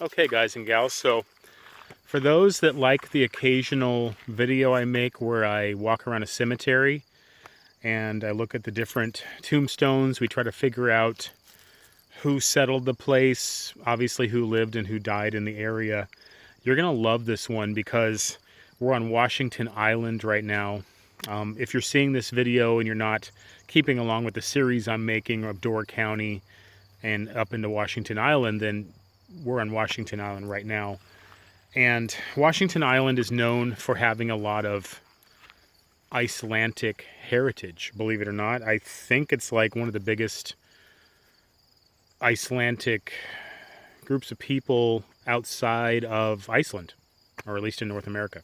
Okay, guys and gals, so for those that like the occasional video I make where I walk around a cemetery and I look at the different tombstones, we try to figure out who settled the place, obviously who lived and who died in the area. You're going to love this one because we're on Washington Island right now. If you're seeing this video and you're not keeping along with the series I'm making of Door County and up into Washington Island, then we're on Washington Island right now. And Washington Island is known for having a lot of Icelandic heritage, believe it or not. I think it's like one of the biggest Icelandic groups of people outside of Iceland, or at least in North America.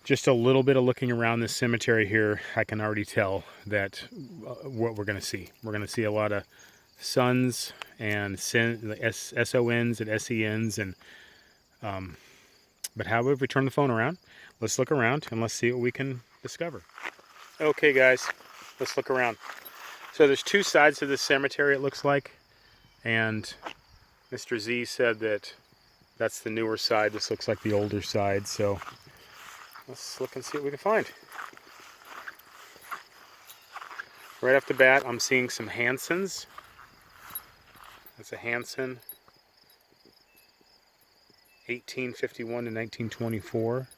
Just a little bit of looking around this cemetery here, I can already tell that what we're going to see. We're going to see a lot of sons and SONs and SENs, and but however, if we turn the phone around, let's look around and let's see what we can discover. Okay, guys, let's look around. So there's two sides to this cemetery, it looks like, and Mr. Z said that that's the newer side. This looks like the older side, so let's look and see what we can find. Right off the bat, I'm seeing some Hansons. That's a Hanson, 1851 to 1924.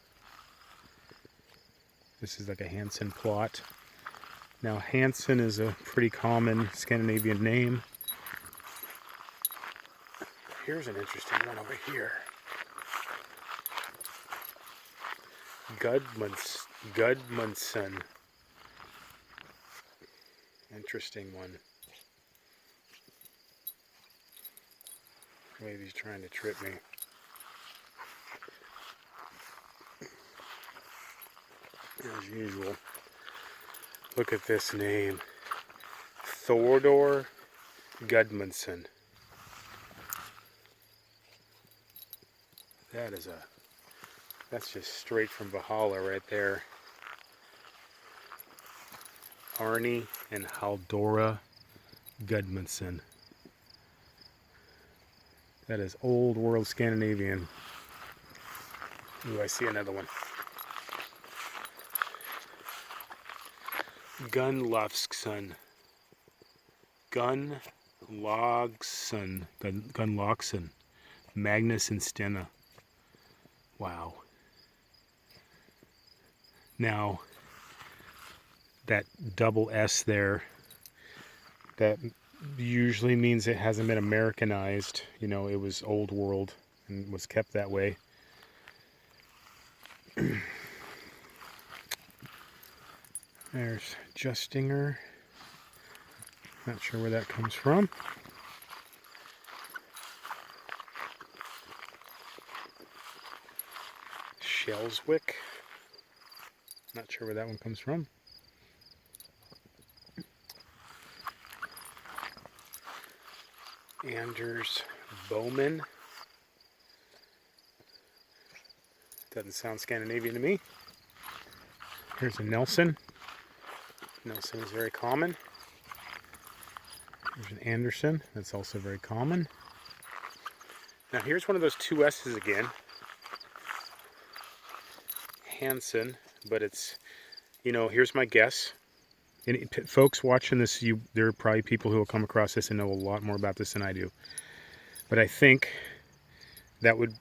This is like a Hanson plot. Now, Hanson is a pretty common Scandinavian name. Here's an interesting one over here. Gudmundsson. Interesting one. Maybe he's trying to trip me. As usual. Look at this name. Thordor Gudmundsson. That's just straight from Valhalla right there. Arnie and Haldora Gudmundsson. That is old world Scandinavian. Ooh, I see another one. Gunnlaugsson. Gunnlaugsson. Magnus and Stena. Wow. Now, that double S there, that usually means it hasn't been Americanized. You know, it was old world and was kept that way. There's Justinger. Not sure where that comes from. Shelswick. Not sure where that one comes from. Anders Bowman. Doesn't sound Scandinavian to me. Here's a Nelson. Nelson is very common. There's an Anderson. That's also very common. Now here's one of those two S's again. Hanson, but it's, you know, here's my guess. And folks watching this, there are probably people who will come across this and know a lot more about this than I do. But I think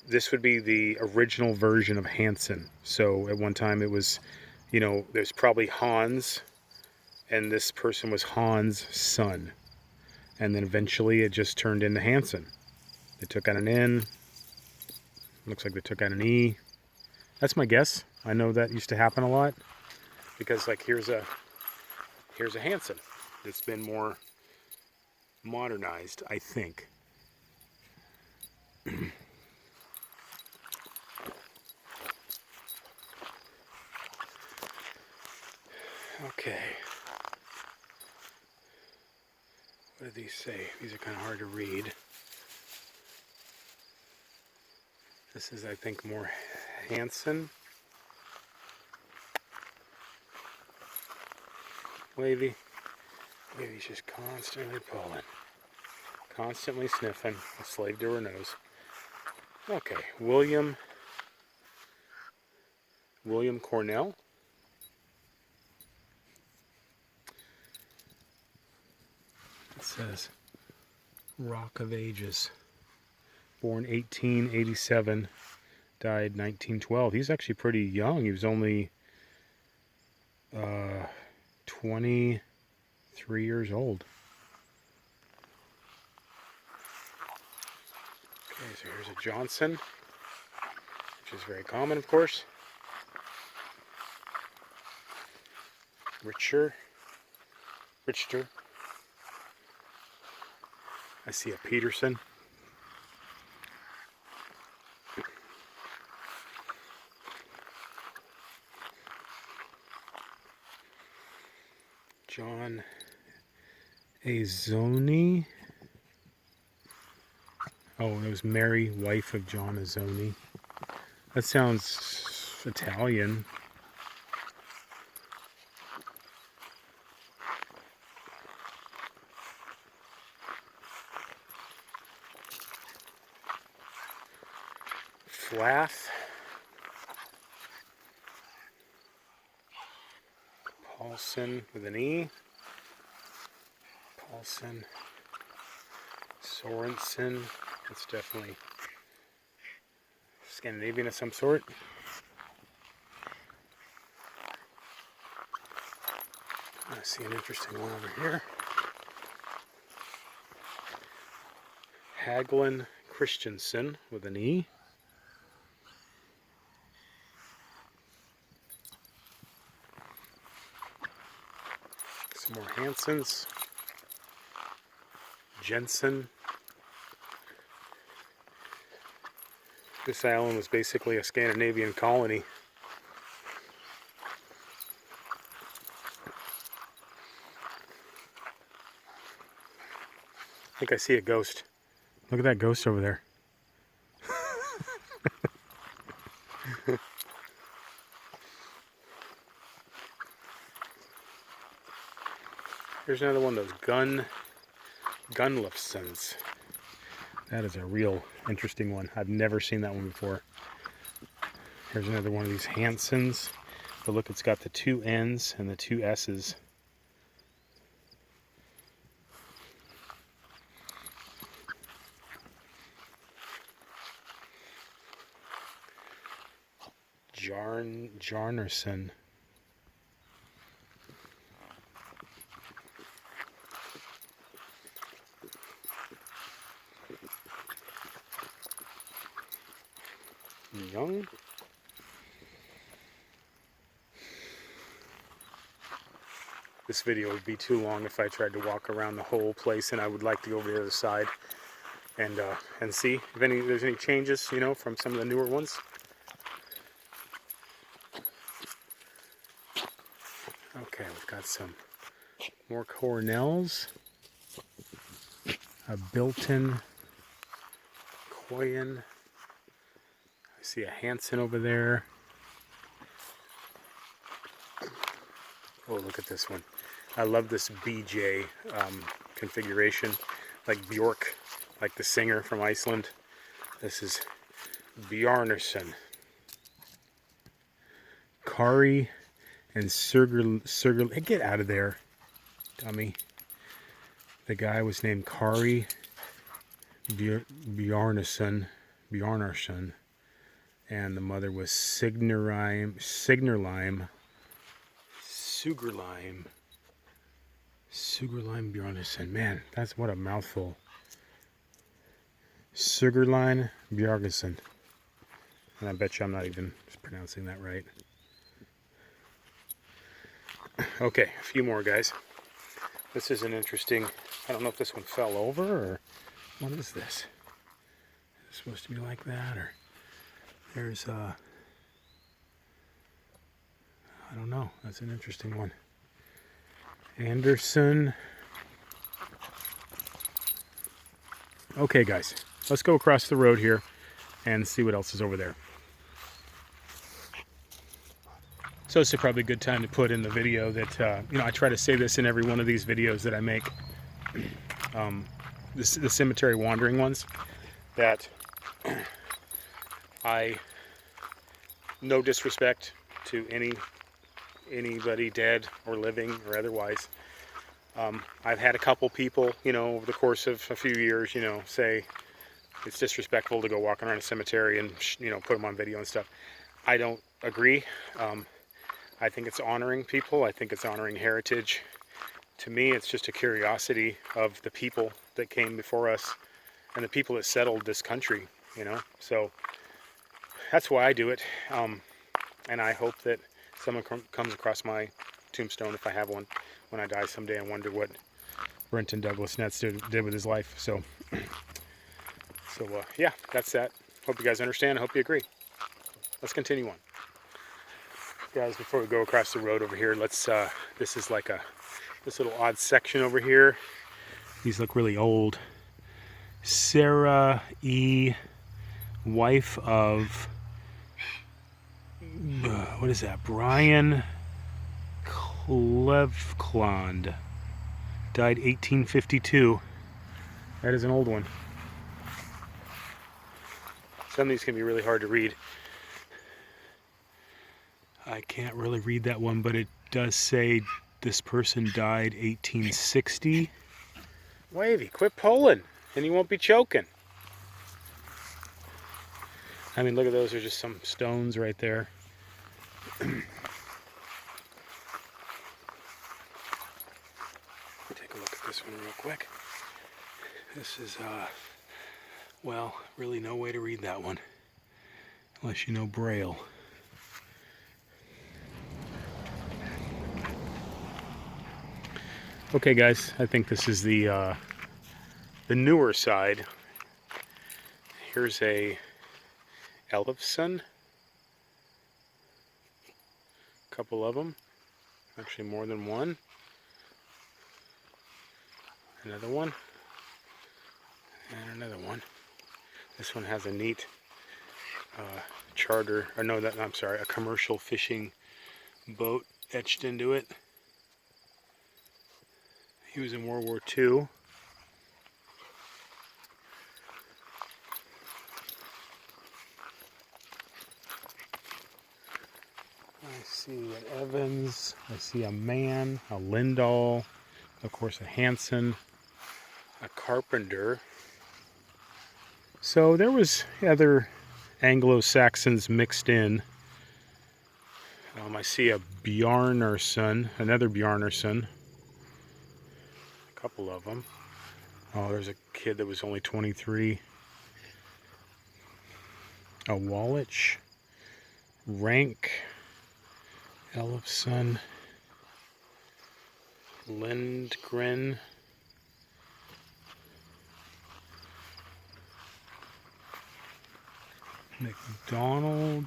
this would be the original version of Hanson. So at one time it was, you know, there's probably Hans, and this person was Hans' son. And then eventually it just turned into Hanson. They took out an N. Looks like they took out an E. That's my guess. I know that used to happen a lot. Because like here's a Hanson. It's been more modernized, I think. Okay. What do these say? These are kind of hard to read. This is, I think, more Hanson. Wavy. Wavy's just constantly pulling. Constantly sniffing. A slave to her nose. Okay, William Cornell. It says Rock of Ages. Born 1887, died 1912. He's actually pretty young. He was only 23 years old. Okay, so here's a Johnson, which is very common, of course. Richter. I see a Peterson. John Azoni. Oh, it was Mary, wife of John Azoni. That sounds Italian. Flath. Paulson with an E. Paulson. Sorensen. That's definitely Scandinavian of some sort. I see an interesting one over here. Hagelin Christensen with an E. Some more Hansons. Jensen. This island was basically a Scandinavian colony. I think I see a ghost. Look at that ghost over there. Here's another one of those Gunlifsons. That is a real interesting one. I've never seen that one before. Here's another one of these Hansons. But look, it's got the two N's and the two S's. Jarnerson. Young. This video would be too long if I tried to walk around the whole place, and I would like to go over to the other side and see if there's any changes, you know, from some of the newer ones. Okay, we've got some more Cornells. A Bilton, Coyen. I see a Hanson over there. Oh, look at this one. I love this BJ configuration, like Bjork, like the singer from Iceland. This is Bjarnason. Kari and Surger. Hey, get out of there, dummy. The guy was named Kari Bjarnason, and the mother was Sugarlime Bjarnason. Man, that's what a mouthful. Sugarline Bjarnason. And I bet you I'm not even pronouncing that right. Okay, a few more, guys. This is an interesting, I don't know if this one fell over or what is this? Is it supposed to be like that, or there's I don't know. That's an interesting one. Anderson. Okay, guys, let's go across the road here and see what else is over there. So it's probably a good time to put in the video that, you know, I try to say this in every one of these videos that I make, the cemetery wandering ones, that No disrespect to anybody dead or living or otherwise. I've had a couple people, over the course of a few years, say it's disrespectful to go walking around a cemetery and, put them on video and stuff. I don't agree. I think it's honoring people. I think it's honoring heritage. To me, it's just a curiosity of the people that came before us and the people that settled this country, So that's why I do it. And I hope that someone comes across my tombstone, if I have one, when I die someday, and wonder what Brenton Douglas Netz did with his life. So yeah, that's that. Hope you guys understand. I hope you agree. Let's continue on. Guys, before we go across the road over here, let's, this is like this little odd section over here. These look really old. Sarah E., wife of, what is that? Brian Clevclond. Died 1852. That is an old one. Some of these can be really hard to read. I can't really read that one, but it does say this person died 1860. Wavy, quit pulling, and you won't be choking. I mean, look at those. There's just some stones right there. Take a look at this one real quick. This is, well, really no way to read that one, unless you know Braille. Okay, guys, I think this is the newer side. Here's a Ellefson. A couple of them. Actually, more than one. Another one. And another one. This one has a neat charter, or no, I'm sorry, a commercial fishing boat etched into it. He was in World War II. I see an Evans, I see a Mann, a Lindahl, of course a Hansen, a Carpenter. So there was other Anglo-Saxons mixed in. I see a Bjarnason, another Bjarnason. A couple of them. Oh, there's a kid that was only 23. A Wallich, Rank, Ellefson, Lindgren, McDonald,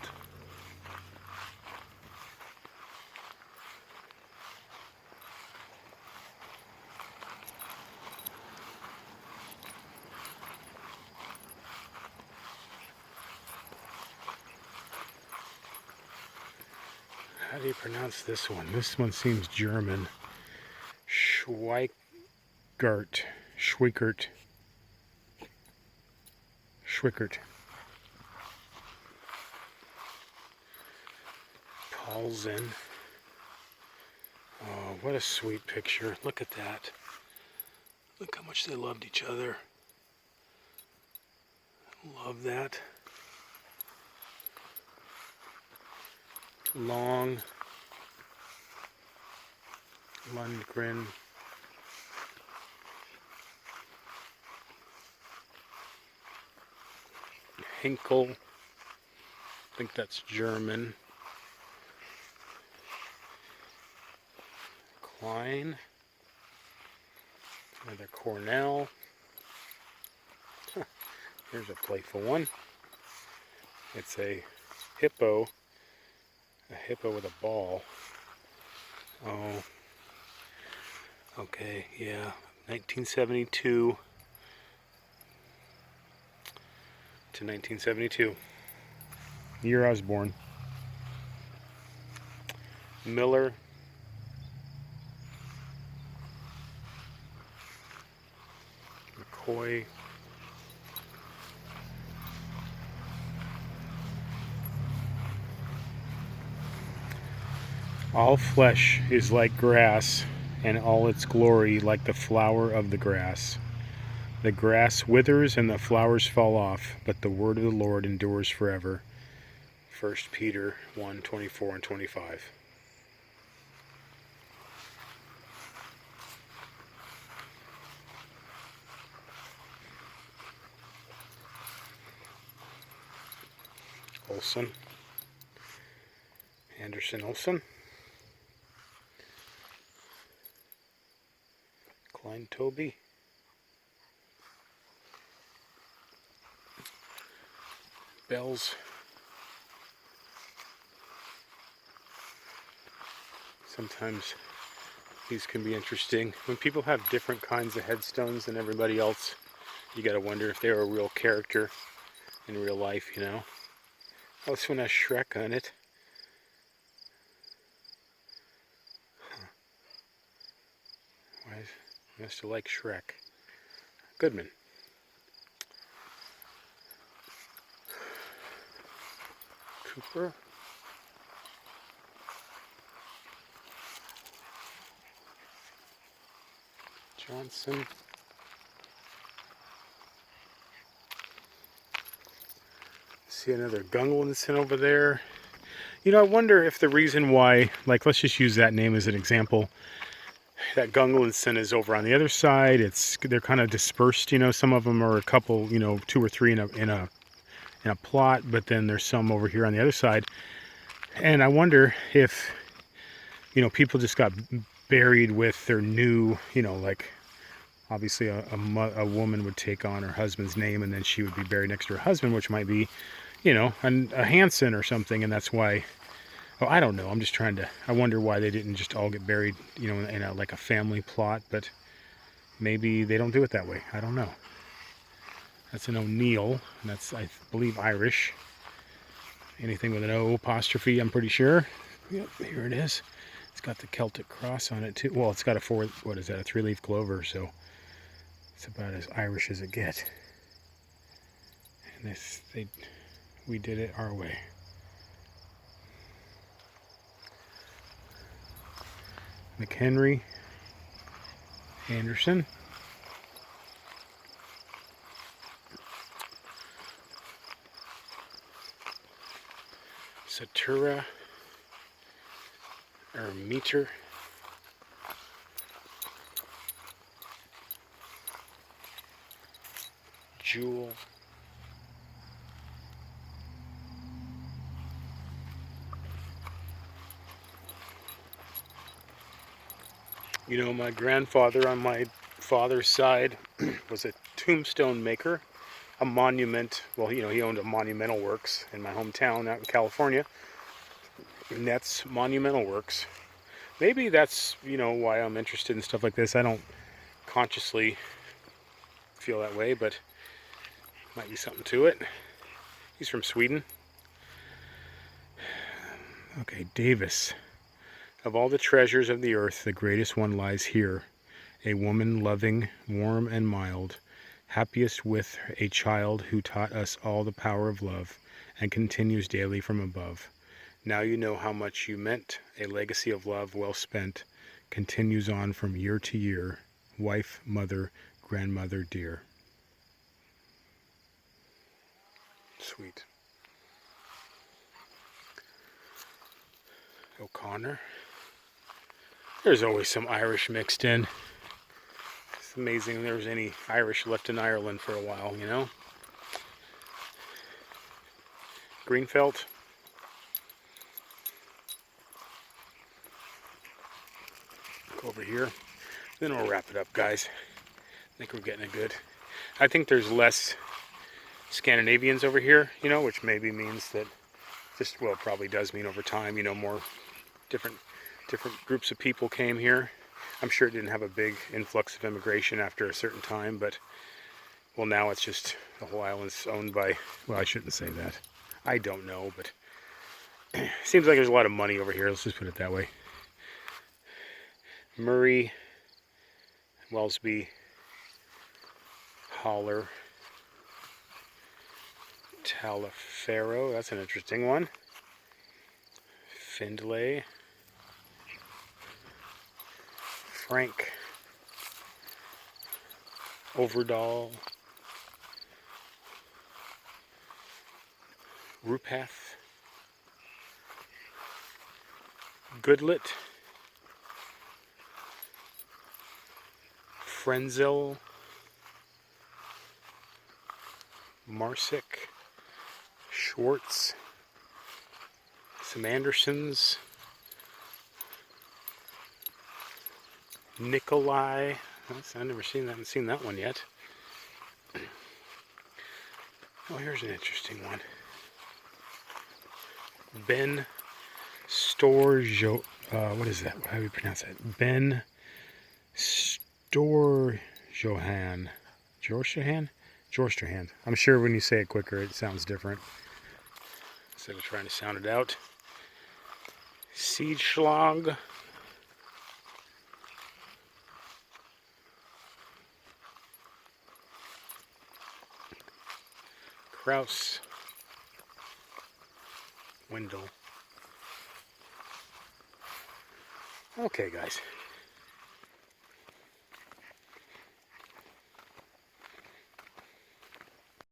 how do you pronounce this one? This one seems German. Schweikert. Paulsen. Oh, what a sweet picture. Look at that. Look how much they loved each other. Love that. Long. Lundgren. Hinkel. I think that's German. Klein. Another Cornell. Huh. Here's a playful one. It's a hippo. A hippo with a ball. Oh. Okay, yeah. 1972 to 1972. Year I was born. Miller. McCoy. All flesh is like grass, and all its glory like the flower of the grass. The grass withers and the flowers fall off, but the word of the Lord endures forever. 1 Peter 1:24 and 25. Olson. Anderson Olson. Klein Toby. Bells. Sometimes these can be interesting. When people have different kinds of headstones than everybody else, you gotta wonder if they're a real character in real life, you know. Oh, this one has Shrek on it. Why is, must have liked Shrek. Goodman. Cooper. Johnson. See another Gunglinson over there. You know, I wonder if the reason why, like, let's just use that name as an example. That Gunglinson is over on the other side. They're kind of dispersed. You know, some of them are a couple. You know, two or three in a plot, but then there's some over here on the other side. And I wonder if, you know, people just got buried with their new, you know, like obviously a woman would take on her husband's name and then she would be buried next to her husband, which might be, you know, a Hanson or something. And that's why, oh, I don't know. I'm just trying to, I wonder why they didn't just all get buried, you know, in like a family plot, but maybe they don't do it that way. I don't know. That's an O'Neill, and that's, I believe, Irish. Anything with an O apostrophe, I'm pretty sure. Yep, here it is. It's got the Celtic cross on it too. Well, it's got a what is that, a 3-leaf clover, so it's about as Irish as it gets. And we did it our way. McHenry, Anderson. Satura, or Meter. Jewel. You know, my grandfather on my father's side was a tombstone maker, a monument. Well, you know, he owned a Monumental Works in my hometown out in California. And that's Monumental Works. Maybe that's, you know, why I'm interested in stuff like this. I don't consciously feel that way, but might be something to it. He's from Sweden. Okay, Davis. Of all the treasures of the earth, the greatest one lies here. A woman loving, warm and mild, happiest with a child who taught us all the power of love and continues daily from above. Now you know how much you meant, a legacy of love well spent, continues on from year to year, wife, mother, grandmother dear. Sweet. O'Connor. There's always some Irish mixed in. It's amazing there was any Irish left in Ireland for a while, you know? Greenfelt. Go over here. Then we'll wrap it up, guys. I think we're getting it good. I think there's less Scandinavians over here, you know, which maybe means that just, well, it probably does mean over time, you know, more different groups of people came here. I'm sure it didn't have a big influx of immigration after a certain time, but, well, now it's just, the whole island's owned by, well, I shouldn't say that. I don't know, but seems like there's a lot of money over here, let's just put it that way. Murray, Wellesby, Holler, Taliaferro, that's an interesting one. Findlay, Frank, Overdahl, Rupath, Goodlet, Frenzel, Marsick, Schwartz, some Andersons, Nikolai. I've never seen that. Haven't seen that one yet. Oh, here's an interesting one. Ben Storjo. What is that? How do you pronounce that? Ben Storjohan. Jorshahan? Jorstrahan. I'm sure when you say it quicker, it sounds different. Instead of trying to sound it out. Siedschlag. Kraus. Wendell. Okay, guys.